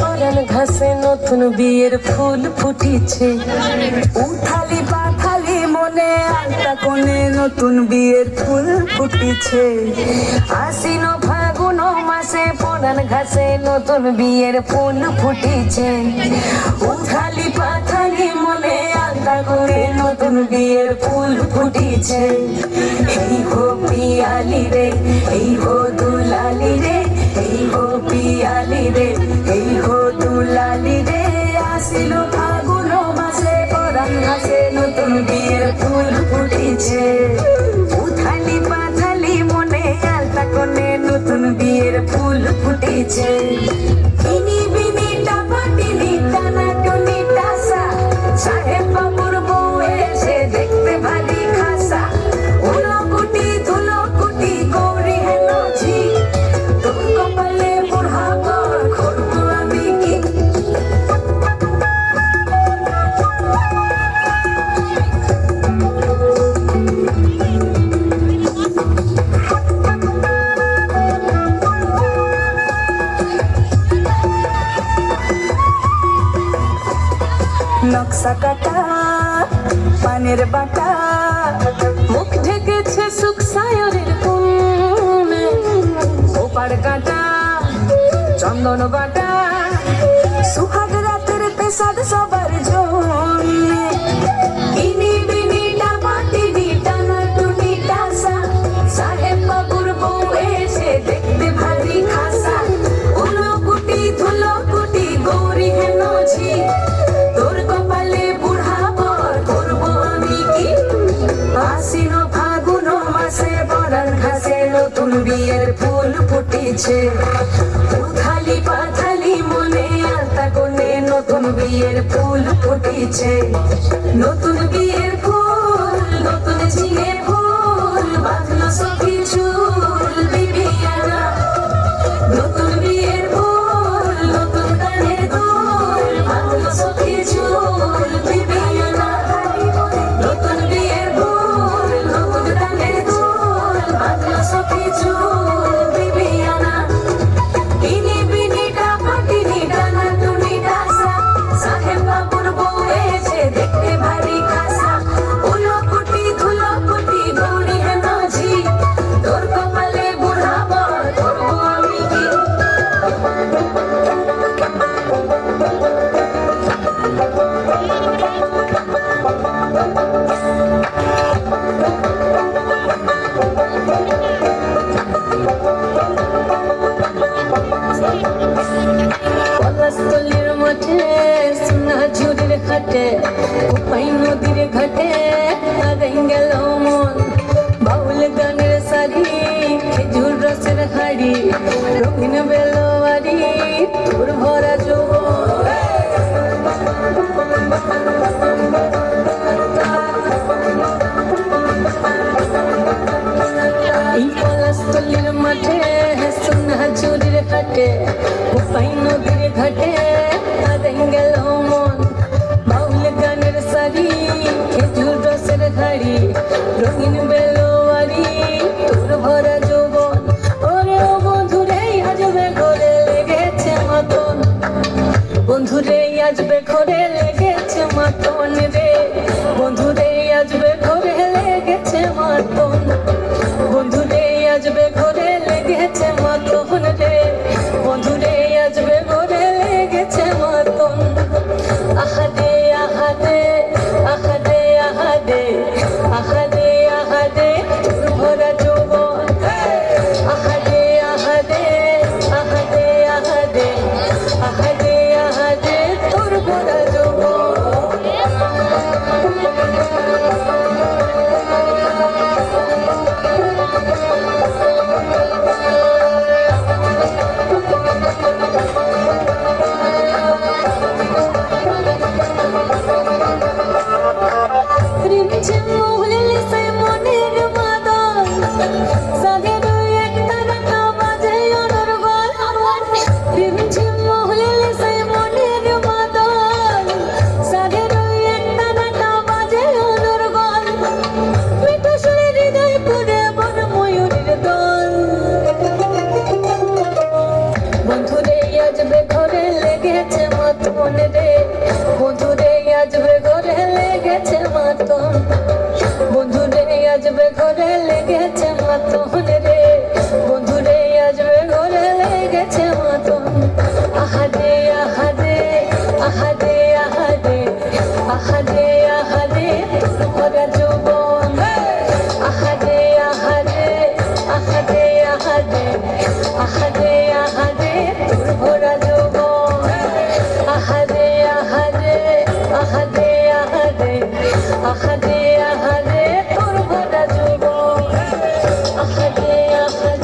পরান ঘাসে নতুন বিয়ের ফুল ফুটিছে। উথালি পাথালি মনে আলতা কোণে নতুন বিয়ের ফুল ফুটিছে। আশ্বিন ফাগুন মাসে পরান ঘাসে নতুন বিয়ের ফুল ফুটিছে। উথালি পাথালি মনে আলতা কোণে নতুন বিয়ের ফুল ফুটিছে। এই হো পিয়ালি রে, এই হো দুলালি রে, এই হো পিয়ালি রে, এই হো দুলালি রে। আসিল ফাগুন মাসে পরান ঘাসে নতুন বিয়ের ফুল ফুটিছে। উথালি পাথালি মনে আলতা কোণে নতুন বিয়ের ফুল ফুটিছে। ইনি বিনি টাপাটিনি টানা টুনি টাসা, সাহেব বাবুর বউ এসে দেখতে ভারী খাসা। উলকুটি ধুলকুটি গৌরী হেন ঝি, তোর কপালে বুড়া বর করব আমি কি। নকশা কাটা পানের বাটা, মুখ ঢেকেছে সুখ সায়রের কোণে। ওপার কাটা চন্দন বাটা, সুহাগ রাতের পেশাদ সবার জন্যে। ইনি বিনি টাপাটিনি টানা টুনি টাসা, সাহেব বাবুর বউ এসে দেখতে ভারী খাসা। উলকুটি ধুলকুটি গৌরী হেন ঝি, তোর কপালে বুড়া বর করব আমি কি। আশ্বিন ফাগুন মাসে পরান ঘাসে নতুন বিয়ের ফুল ফুটিছে। উথালি পাথালি মনে আলতা কোণে নতুন বিয়ের ফুল ফুটিছে। নতুন বিয়ের ফুল নতুন ঝিঙে ফুল, বাঁধলো সখী চুল বিবিয়ানা। নতুন বিয়ের ফুল নতুন কানের দুল, বাঁধলো সখী চুল বিবিয়ানা। নতুন বিয়ের ফুল নতুন কানের দুল, বাঁধলো সখী চুল বিবিয়ানা। ইনি বিনি টাপাটিনি টানা টুনি টাসা, সাহেব বাবুর বউ এসে দেখতে ভারী খাসা। উলকুটি ধুলকুটি গৌরী হেন ঝি, তোর কপালে বুড়া বর করব আমি কি। পলাশতলির মাঠে সোনা ঝুড়ির ঘাটে, কোপাই নদীর ঘাটে হারাই গেল মন। বাউল গানের শাড়ি, খেজুর রসের হাড়ি, রঙিন বেলোয়ারি, তোর ভরা যৌবন। এই পলাশতলির মাঠে সোনা ঝুড়ির ঘাটে, কোপাই নদীর ঘাটে হারাই গেল মন। বাউল গানের শাড়ি, খেজুর রসের হাড়ি, রঙিন বেলোয়ারি, তোর ভরা যৌবন। ওরে ও বন্ধুরে আজবে ঘরে লেগেছে মাতন, বন্ধুরে আজবে ঘরে লেগেছে মাতন রে। বন্ধুরে আজবে ঘরে লেগেছে মাতন, বন্ধুরে আজবে ঘরে লেগেছে মাতন রে। বন্ধুরে আজবে ঘরে লেগেছে মাতন। আহাদে আহাদে আহাদে আহাদে আহাদে আহাদে, তোর ভরা যৌবন। আহাদে আহাদে আহাদে আহাদে আহাদে আহাদে, তোর ভরা যৌবন। মাতন রে, বন্ধুরে আসবে ঘরে লেগেছে মাতন, বন্ধুরে আসবে ঘরে লেগেছে মাতন রে, বন্ধুরে আসবে ঘরে লেগেছে মাতন। আহারে আহারে আহারে আহারে আহারে আহারে তোর ভরা যৌবন, আহারে আহারে আহারে আহারে আহারে আহারে তোর ভরা যৌবন, আহারে আহারে আহারে আহারে আহারে আহারে